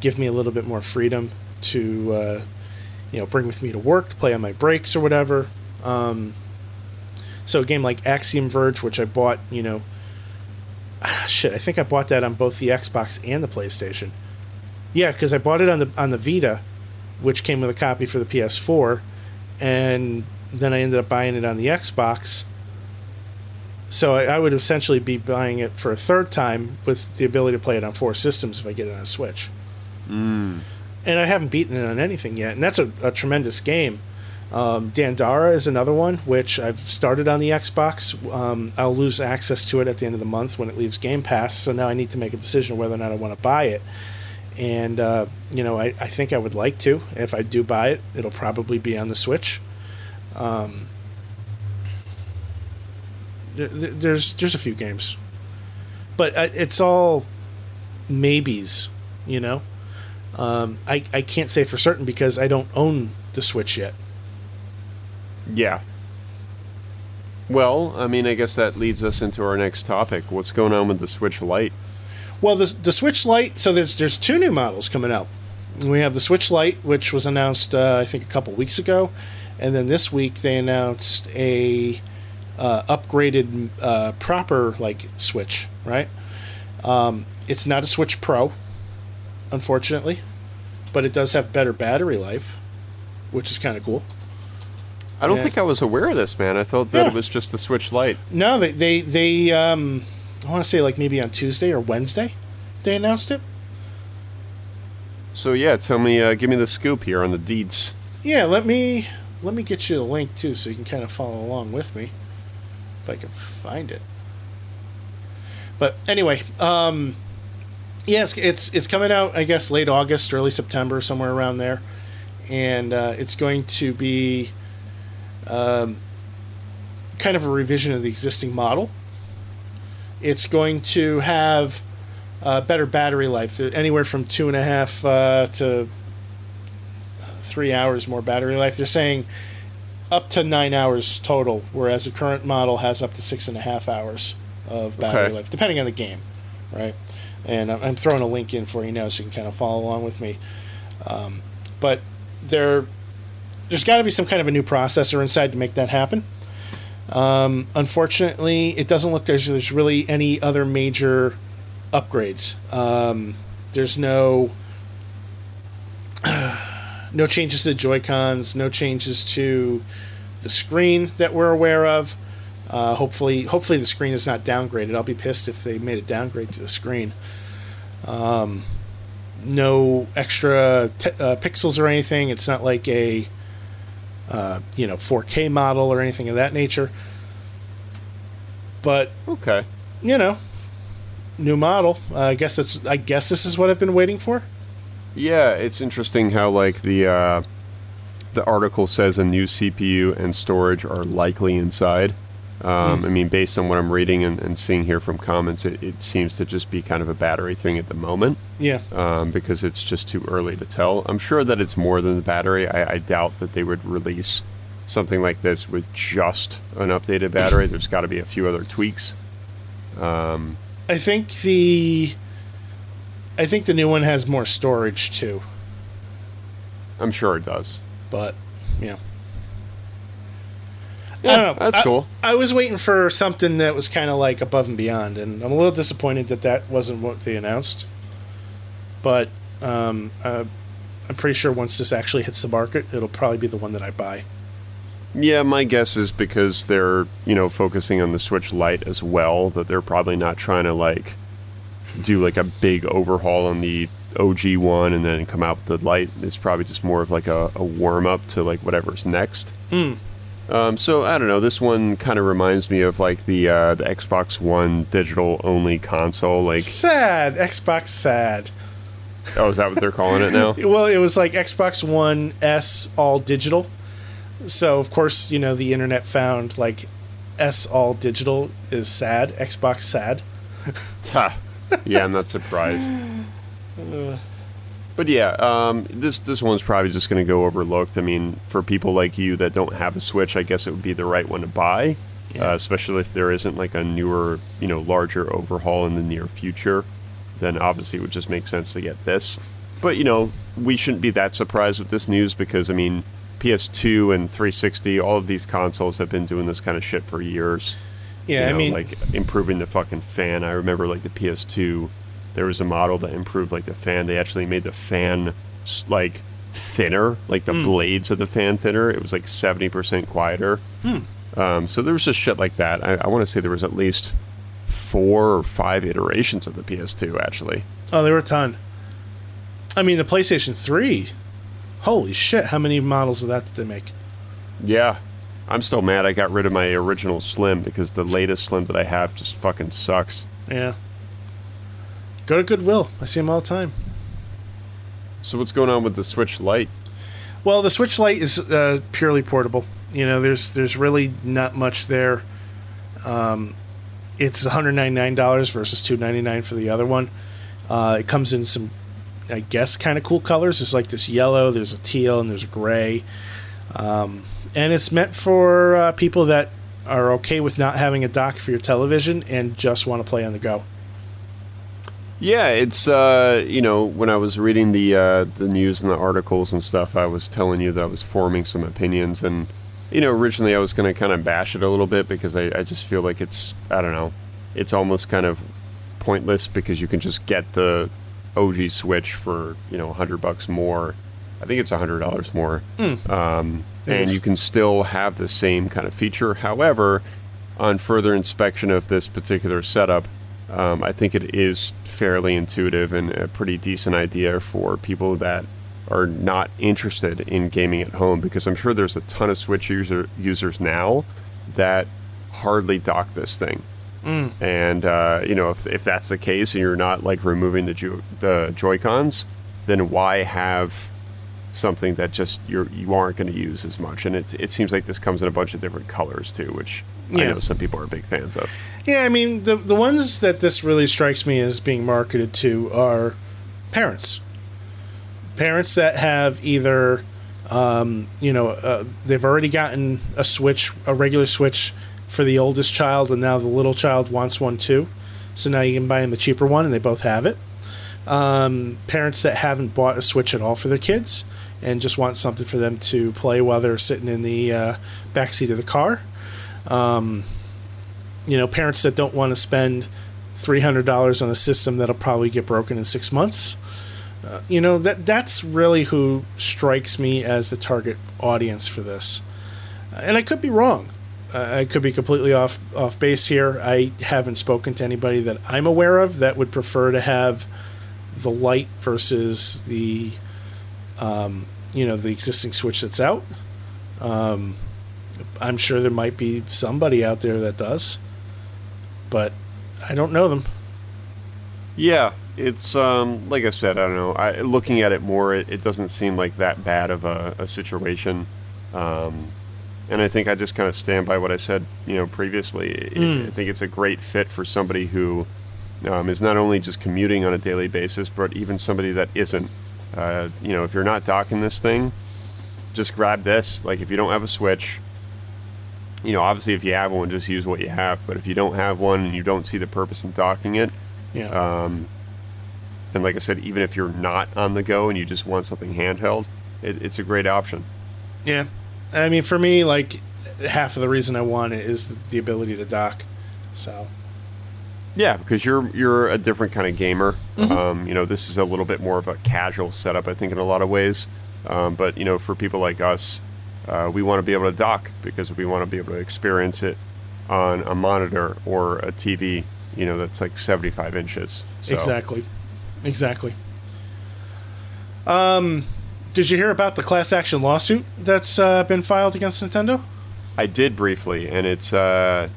give me a little bit more freedom to bring with me to work, to play on my breaks or whatever. So a game like Axiom Verge, which I bought, I think I bought that on both the Xbox and the PlayStation. Yeah, because I bought it on the Vita, which came with a copy for the PS4, and then I ended up buying it on the Xbox. So I would essentially be buying it for a third time with the ability to play it on 4 systems if I get it on a Switch.
Mm.
And I haven't beaten it on anything yet, and that's a tremendous game. Dandara is another one, which I've started on the Xbox. I'll lose access to it at the end of the month when it leaves Game Pass, so now I need to make a decision whether or not I want to buy it. And, I think I would like to. If I do buy it, it'll probably be on the Switch. There's a few games. But it's all maybes, I can't say for certain because I don't own the Switch yet.
Yeah. Well, I mean, I guess that leads us into our next topic. What's going on with the Switch Lite?
Well, the Switch Lite, so there's 2 new models coming out. We have the Switch Lite, which was announced, I think, a couple weeks ago. And then this week they announced a upgraded proper, Switch, right? It's not a Switch Pro, unfortunately. But it does have better battery life, which is kind of cool.
I don't think I was aware of this, man. I thought that it was just the Switch Lite.
No, they I want to say maybe on Tuesday or Wednesday they announced it.
So yeah, tell me, give me the scoop here on the deeds.
Yeah, let me get you the link too, so you can kind of follow along with me, if I can find it. But anyway, it's coming out, I guess, late August, early September, somewhere around there, and it's going to be kind of a revision of the existing model. It's going to have better battery life, anywhere from 2.5 to 3 hours more battery life. They're saying up to 9 hours total, whereas the current model has up to 6.5 hours of battery life, depending on the game, right? And I'm throwing a link in for you now so you can kind of follow along with me. But there's got to be some kind of a new processor inside to make that happen. Unfortunately, it doesn't look there's really any other major upgrades. There's no changes to the Joy-Cons, no changes to the screen that we're aware of. Hopefully the screen is not downgraded. I'll be pissed if they made a downgrade to the screen. No extra pixels or anything. It's not like a 4K model or anything of that nature. But new model. I guess this is what I've been waiting for.
Yeah, it's interesting how the article says a new CPU and storage are likely inside. I mean, based on what I'm reading and seeing here from comments, it seems to just be kind of a battery thing at the moment.
Yeah.
Because it's just too early to tell. I'm sure that it's more than the battery. I doubt that they would release something like this with just an updated battery. There's got to be a few other tweaks.
I think the new one has more storage too.
I'm sure it does.
But yeah.
Yeah, I don't know. That's cool.
I was waiting for something that was kind of above and beyond, and I'm a little disappointed that wasn't what they announced. But I'm pretty sure once this actually hits the market, it'll probably be the one that I buy.
Yeah, my guess is because they're, focusing on the Switch Lite as well, that they're probably not trying to, do, a big overhaul on the OG one and then come out with the Lite. It's probably just more of, a warm-up to, whatever's next. So, I don't know, this one kind of reminds me of, the Xbox One digital-only console,
Sad! Xbox sad.
Oh, is that what they're calling it now?
Well, it was Xbox One S all digital. So, of course, the internet found, S all digital is sad. Xbox sad.
Ha! Yeah, I'm not surprised. But yeah, this one's probably just going to go overlooked. I mean, for people like you that don't have a Switch, I guess it would be the right one to buy, especially if there isn't a newer, larger overhaul in the near future. Then obviously it would just make sense to get this. But, we shouldn't be that surprised with this news because, I mean, PS2 and 360, all of these consoles have been doing this kind of shit for years.
Yeah,
improving the fucking fan. I remember, the PS2... There was a model that improved, the fan. They actually made the fan, thinner, like the blades of the fan thinner. It was like 70% quieter. So there was just shit like that. I want to say there was at least 4 or 5 iterations of the PS2, actually.
Oh, there were a ton. I mean, the PlayStation 3, holy shit, how many models of that did they make?
Yeah. I'm still mad I got rid of my original Slim because the latest Slim that I have just fucking sucks.
Yeah. Go to Goodwill. I see them all the time.
So what's going on with the Switch Lite?
Well, the Switch Lite is purely portable. You know, there's really not much there. It's $199 versus $299 for the other one. It comes in some, I guess, kind of cool colors. There's like this yellow, there's a teal, and there's a gray. And it's meant for people that are okay with not having a dock for your television and just want to play on the go.
Yeah, it's when I was reading the news and the articles and stuff, I was telling you that I was forming some opinions, and originally I was going to kind of bash it a little bit because I just feel like it's almost kind of pointless because you can just get the OG Switch for $100 more. I think it's $100 more, and you can still have the same kind of feature. However, on further inspection of this particular setup, I think it is fairly intuitive and a pretty decent idea for people that are not interested in gaming at home, because I'm sure there's a ton of Switch users now that hardly dock this thing. And if that's the case and you're not like removing the Joy-Cons, then why have something that just you aren't going to use as much? And it seems like this comes in a bunch of different colors too, which I know some people are big fans of. Yeah, I mean, the ones that this really strikes me as being marketed to are parents. Parents that have either, they've already gotten a regular Switch for the oldest child, and now the little child wants one too. So now you can buy them the cheaper one, and they both have it. Parents that haven't bought a Switch at all for their kids and just want something for them to play while they're sitting in the backseat of the car. Parents that don't want to spend $300 on a system that'll probably get broken in 6 months. That's really who strikes me as the target audience for this. And I could be wrong. I could be completely off base here. I haven't spoken to anybody that I'm aware of that would prefer to have the Lite versus the existing Switch that's out. I'm sure there might be somebody out there that does, but I don't know them. Yeah, it's like I said, I don't know. Looking at it more, it doesn't seem like that bad of a situation. And I think I just kind of stand by what I said, previously. I think it's a great fit for somebody who is not only just commuting on a daily basis, but even somebody that isn't. If you're not docking this thing, just grab this. Like, if you don't have a Switch, obviously if you have one, just use what you have. But if you don't have one and you don't see the purpose in docking it, and like I said, even if you're not on the go and you just want something handheld, it's a great option. Yeah. I mean, for me, like, half of the reason I want it is the ability to dock. So, yeah, because you're a different kind of gamer. This is a little bit more of a casual setup, I think, in a lot of ways. But for people like us, we want to be able to dock because we want to be able to experience it on a monitor or a TV, that's like 75 inches. So. Exactly. Did you hear about the class action lawsuit that's been filed against Nintendo? I did briefly, and it's a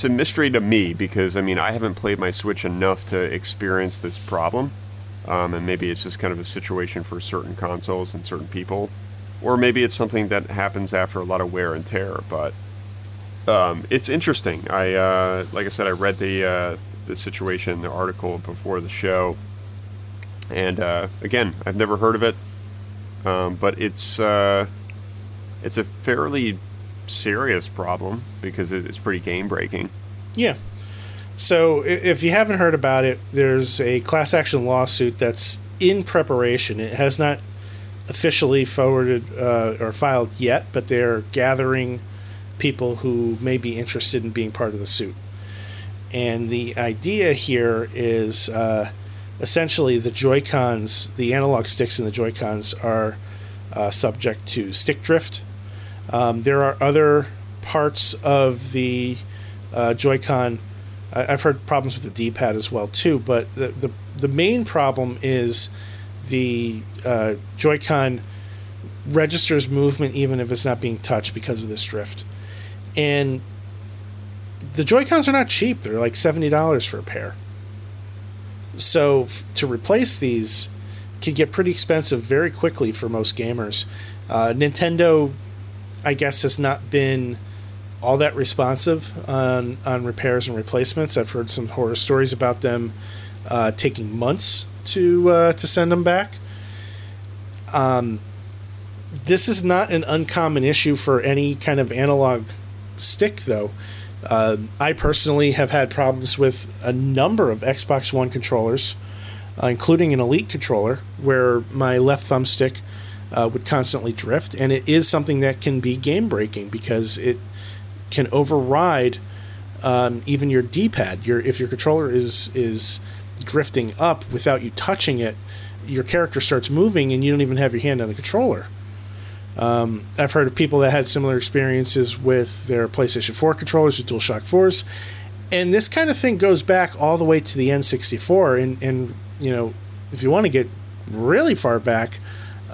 mystery to me because, I haven't played my Switch enough to experience this problem. And maybe it's just kind of a situation for certain consoles and certain people. Or maybe it's something that happens after a lot of wear and tear. But it's interesting. Like I said, I read the situation, the article before the show. And again, I've never heard of it, but it's a fairly serious problem because it's pretty game breaking. Yeah. So if you haven't heard about it, there's a class action lawsuit that's in preparation. It has not officially forwarded or filed yet, but they're gathering people who may be interested in being part of the suit. And the idea here is
essentially the Joy-Cons, the analog sticks in the Joy-Cons are subject to stick drift. There are other parts of the Joy-Con. I've heard problems with the D-pad as well too, but the main problem is the Joy-Con registers movement even if it's not being touched because of this drift. And the Joy-Cons are not cheap. They're like $70 for a pair. So to replace these can get pretty expensive very quickly for most gamers. Nintendo, I guess, has not been all that responsive on repairs and replacements. I've heard some horror stories about them taking months to send them back. This is not an uncommon issue for any kind of analog stick, though. I personally have had problems with a number of Xbox One controllers, including an Elite controller, where my left thumbstick would constantly drift, and it is something that can be game-breaking because it can override even your D-pad. If your controller is drifting up without you touching it, your character starts moving, and you don't even have your hand on the controller. I've heard of people that had similar experiences with their PlayStation 4 controllers, with DualShock 4s, and this kind of thing goes back all the way to the N64. And you know, if you want to get really far back,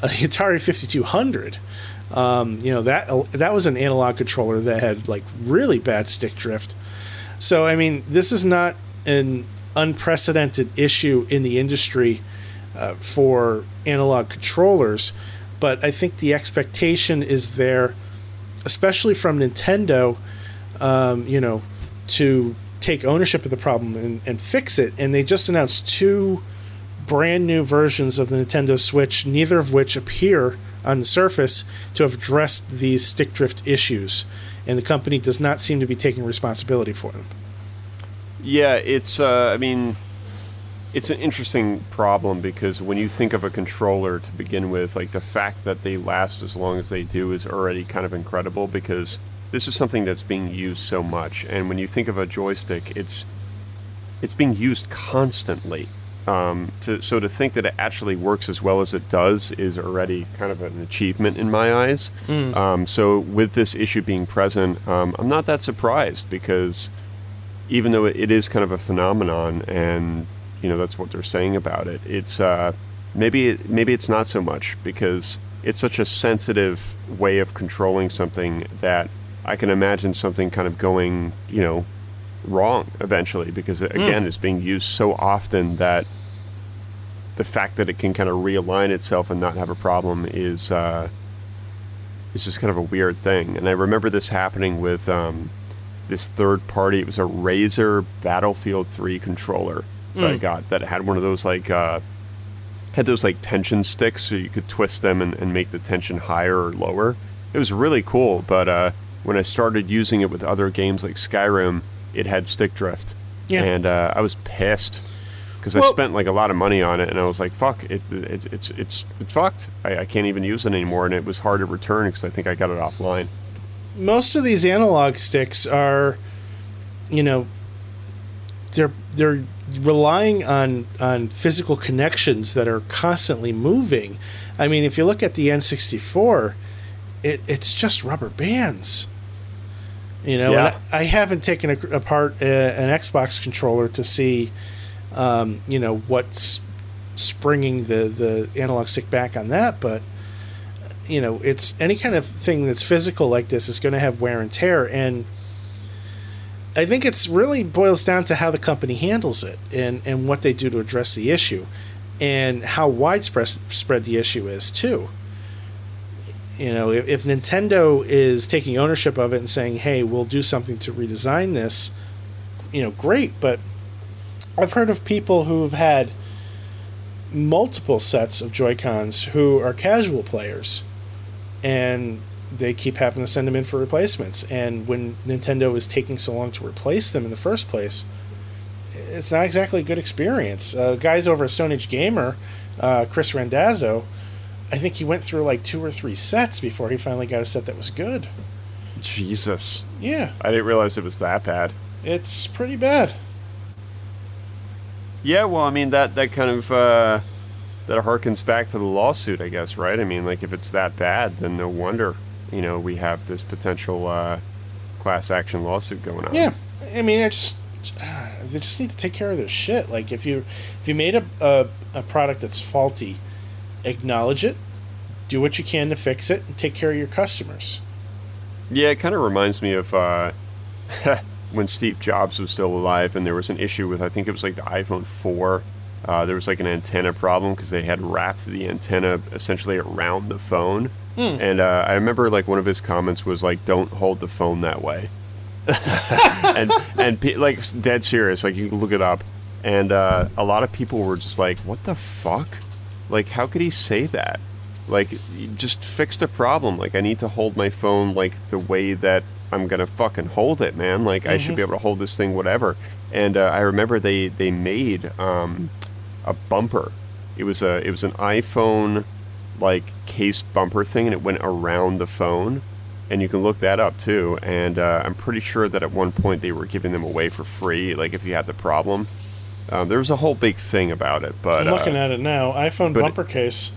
the Atari 5200. You know, that was an analog controller that had like really bad stick drift. So I mean, this is not an unprecedented issue in the industry for analog controllers. But I think the expectation is there, especially from Nintendo, you know, to take ownership of the problem and fix it. And they just announced 2 brand new versions of the Nintendo Switch, neither of which appear on the surface to have addressed these stick drift issues. And the company does not seem to be taking responsibility for them.
Yeah, it's, I mean, it's an interesting problem because when you think of a controller to begin with, like the fact that they last as long as they do is already kind of incredible because this is something that's being used so much. And when you think of a joystick, it's being used constantly. So to think that it actually works as well as it does is already kind of an achievement in my eyes. So with this issue being present, I'm not that surprised because even though it is kind of a phenomenon and you know, that's what they're saying about it. It's maybe it's not so much because it's such a sensitive way of controlling something that I can imagine something kind of going, you know, wrong eventually because again, it's being used so often that the fact that it can kind of realign itself and not have a problem is just kind of a weird thing. And I remember this happening with this third party. It was a Razer Battlefield 3 controller that I got that had one of those like tension sticks so you could twist them and make the tension higher or lower. It was really cool, but when I started using it with other games like Skyrim, it had stick drift. Yeah. And I was pissed because I spent like a lot of money on it and I was like, fuck, it's fucked. I can't even use it anymore, and it was hard to return because I think I got it offline.
Most of these analog sticks are, you know, they're relying on physical connections that are constantly moving. I mean, if you look at the N64, it's just rubber bands. You know, and I haven't taken apart an Xbox controller to see, you know, what's springing the analog stick back on that, but you know, it's any kind of thing that's physical like this is going to have wear and tear, and I think it's really boils down to how the company handles it and what they do to address the issue and how widespread the issue is too. You know, if Nintendo is taking ownership of it and saying, hey, we'll do something to redesign this, you know, great. But I've heard of people who have had multiple sets of Joy-Cons who are casual players and they keep having to send them in for replacements. And when Nintendo is taking so long to replace them in the first place, it's not exactly a good experience. Guys over at Stone Age Gamer, Chris Randazzo, I think he went through like 2 or 3 sets before he finally got a set that was good.
Jesus.
Yeah.
I didn't realize it was that bad.
It's pretty bad.
Yeah, well, I mean, that kind of, that harkens back to the lawsuit, I guess, right? I mean, like, if it's that bad, then no wonder, we have this potential class action lawsuit going on.
Yeah. I mean, they just need to take care of their shit. Like, if you made a product that's faulty, acknowledge it, do what you can to fix it, and take care of your customers.
Yeah, it kind of reminds me of when Steve Jobs was still alive, and there was an issue with, I think it was like the iPhone 4. There was like an antenna problem because they had wrapped the antenna essentially around the phone. And I remember like one of his comments was like, "Don't hold the phone that way." and like dead serious, like you can look it up. And a lot of people were just like, "What the fuck? Like, how could he say that? Like, you just fixed a problem. Like, I need to hold my phone like the way that I'm gonna fucking hold it, man. Like, I should be able to hold this thing, whatever." And I remember they made a bumper. It was an iPhone like case bumper thing, and it went around the phone. And you can look that up too. And I'm pretty sure that at one point they were giving them away for free, like if you had the problem. There was a whole big thing about it. But
I'm looking at it now. iPhone bumper case.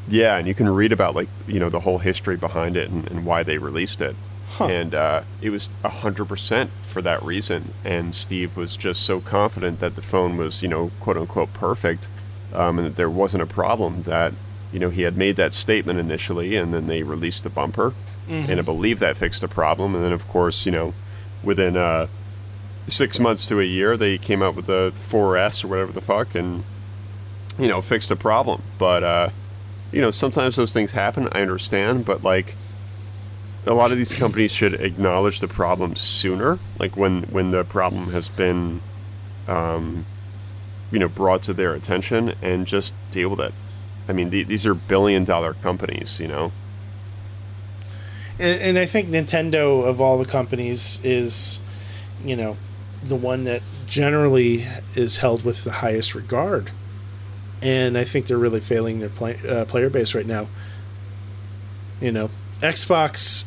Yeah, and you can read about like the whole history behind it and why they released it. Huh. And it was 100% for that reason. And Steve was just so confident that the phone was, quote unquote perfect, and that there wasn't a problem that, he had made that statement initially, and then they released the bumper. And I believe that fixed the problem. And then, of course, within 6 months to a year, they came out with the 4S or whatever the fuck, and fixed the problem. But sometimes those things happen. I understand, but like, a lot of these companies should acknowledge the problem sooner, like when the problem has been, brought to their attention, and just deal with it. I mean, these are billion-dollar companies,
And I think Nintendo, of all the companies, is, the one that generally is held with the highest regard. And I think they're really failing their player base right now. Xbox,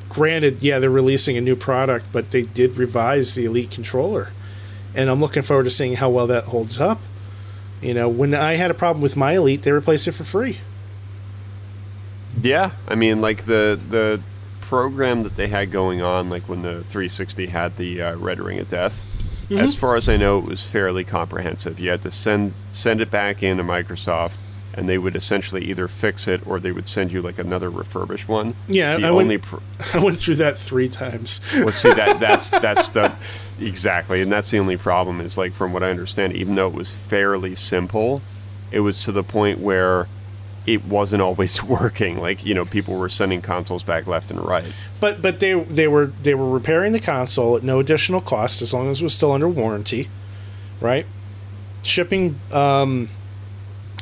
granted, yeah, they're releasing a new product, but they did revise the Elite controller. And I'm looking forward to seeing how well that holds up. When I had a problem with my Elite, they replaced it for free.
Yeah, I mean, like the program that they had going on, like when the 360 had the Red Ring of Death, as far as I know, it was fairly comprehensive. You had to send it back into Microsoft, and they would essentially either fix it or they would send you like another refurbished one.
Yeah, I went through that 3 times.
Well, see, that's the exactly, and that's the only problem is, like, from what I understand, even though it was fairly simple, it was to the point where it wasn't always working. Like, people were sending consoles back left and right. But
they were repairing the console at no additional cost as long as it was still under warranty, right? Shipping,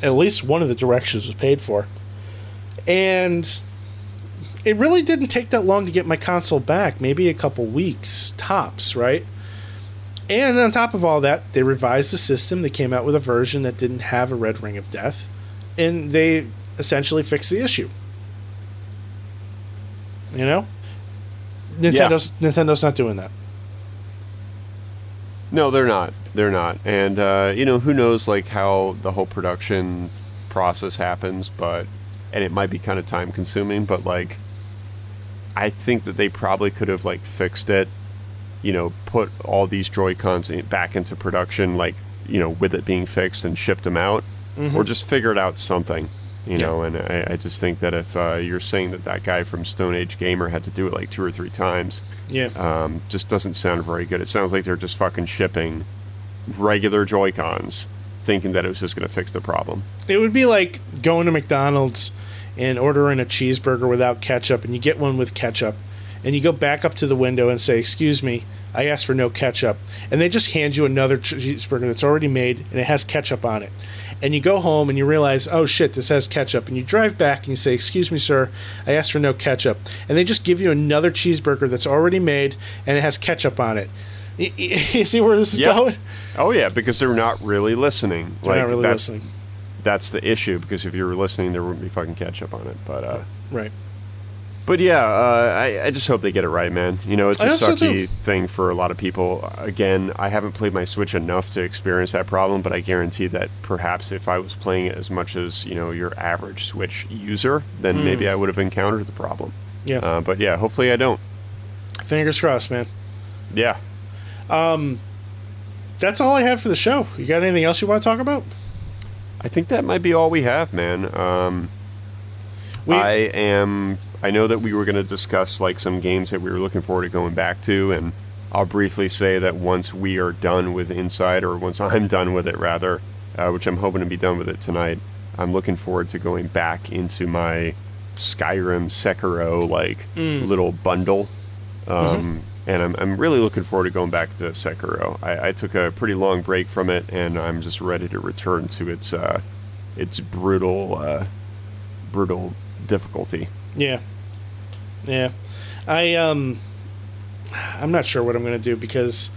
at least one of the directions was paid for. And it really didn't take that long to get my console back, maybe a couple weeks tops, right? And on top of all that, they revised the system. They came out with a version that didn't have a Red Ring of Death, and they essentially fixed the issue. Nintendo's not doing that.
No, they're not. And who knows like how the whole production process happens, and it might be kind of time consuming, but like, I think that they probably could have like fixed it, put all these Joy-Cons back into production, like, with it being fixed, and shipped them out, or just figured out something, know. And I just think that if you're saying that guy from Stone Age Gamer had to do it like 2 or 3 times, just doesn't sound very good. It sounds like they're just fucking shipping regular Joy-Cons, thinking that it was just going to fix the problem.
It would be like going to McDonald's and ordering a cheeseburger without ketchup, and you get one with ketchup, and you go back up to the window and say, "Excuse me, I asked for no ketchup," and they just hand you another cheeseburger that's already made and it has ketchup on it. And you go home and you realize, oh shit, this has ketchup, and you drive back and you say, "Excuse me, sir, I asked for no ketchup," and they just give you another cheeseburger that's already made and it has ketchup on it. You see where this is going?
Oh yeah, because they're not really listening.
They're not really listening.
That's the issue, because if you were listening, there wouldn't be fucking ketchup on it. But
right.
But yeah, I just hope they get it right, man. You know, it's a sucky thing for a lot of people. Again, I haven't played my Switch enough to experience that problem, but I guarantee that perhaps if I was playing it as much as, you know, your average Switch user, then maybe I would have encountered the problem.
Yeah.
But yeah, hopefully I don't.
Fingers crossed, man.
Yeah.
That's all I had for the show. You got anything else you want to talk about?
I think that might be all we have, man. I know that we were going to discuss like some games that we were looking forward to going back to, and I'll briefly say that once we are done with Inside, or once I'm done with it rather, which I'm hoping to be done with it tonight, I'm looking forward to going back into my Skyrim Sekiro little bundle. And I'm really looking forward to going back to Sekiro. I took a pretty long break from it, and I'm just ready to return to its brutal difficulty.
Yeah. I'm not sure what I'm going to do, because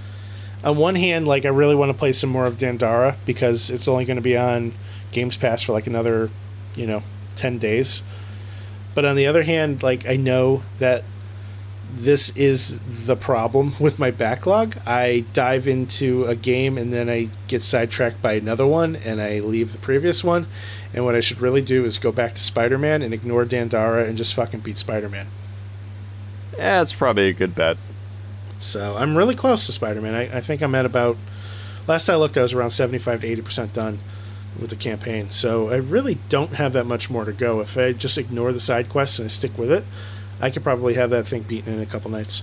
on one hand, like, I really want to play some more of Dandara, because it's only going to be on Games Pass for like another, 10 days. But on the other hand, like, I know that this is the problem with my backlog. I dive into a game and then I get sidetracked by another one and I leave the previous one. And what I should really do is go back to Spider-Man and ignore Dandara and just fucking beat Spider-Man.
Yeah, it's probably a good bet.
So I'm really close to Spider-Man. I think I'm at about... Last I looked, I was around 75 to 80% done with the campaign. So I really don't have that much more to go. If I just ignore the side quests and I stick with it, I could probably have that thing beaten in a couple nights.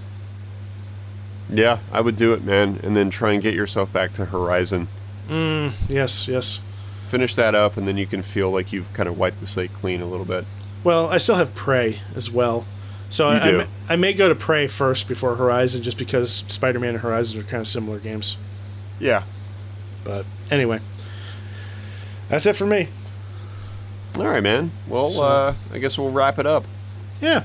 Yeah, I would do it, man. And then try and get yourself back to Horizon.
Yes.
Finish that up, and then you can feel like you've kind of wiped the slate clean a little bit.
Well, I still have Prey as well. So I may go to Prey first before Horizon, just because Spider-Man and Horizon are kind of similar games.
Yeah.
But anyway, that's it for me.
All right, man. Well, I guess we'll wrap it up.
Yeah.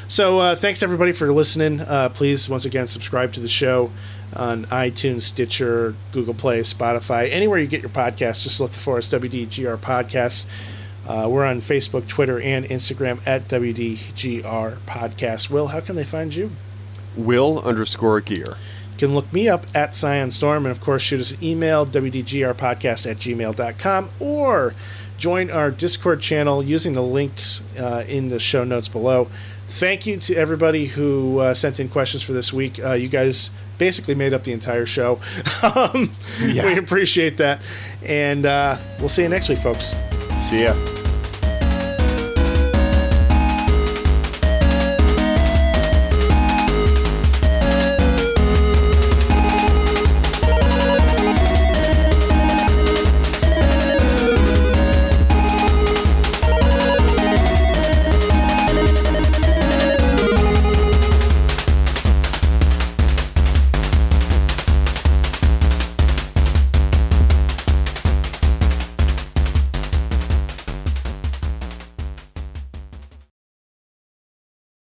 So thanks, everybody, for listening. Please, once again, subscribe to the show on iTunes, Stitcher, Google Play, Spotify, anywhere you get your podcasts. Just look for us, WDGR Podcast. We're on Facebook, Twitter, and Instagram at WDGR Podcast. Will, how can they find you?
Will_gear.
You can look me up at CyanStorm, and of course shoot us an email, WDGRpodcast@gmail.com, or join our Discord channel using the links in the show notes below. Thank you to everybody who sent in questions for this week. You guys basically made up the entire show. We appreciate that. And we'll see you next week, folks.
See ya.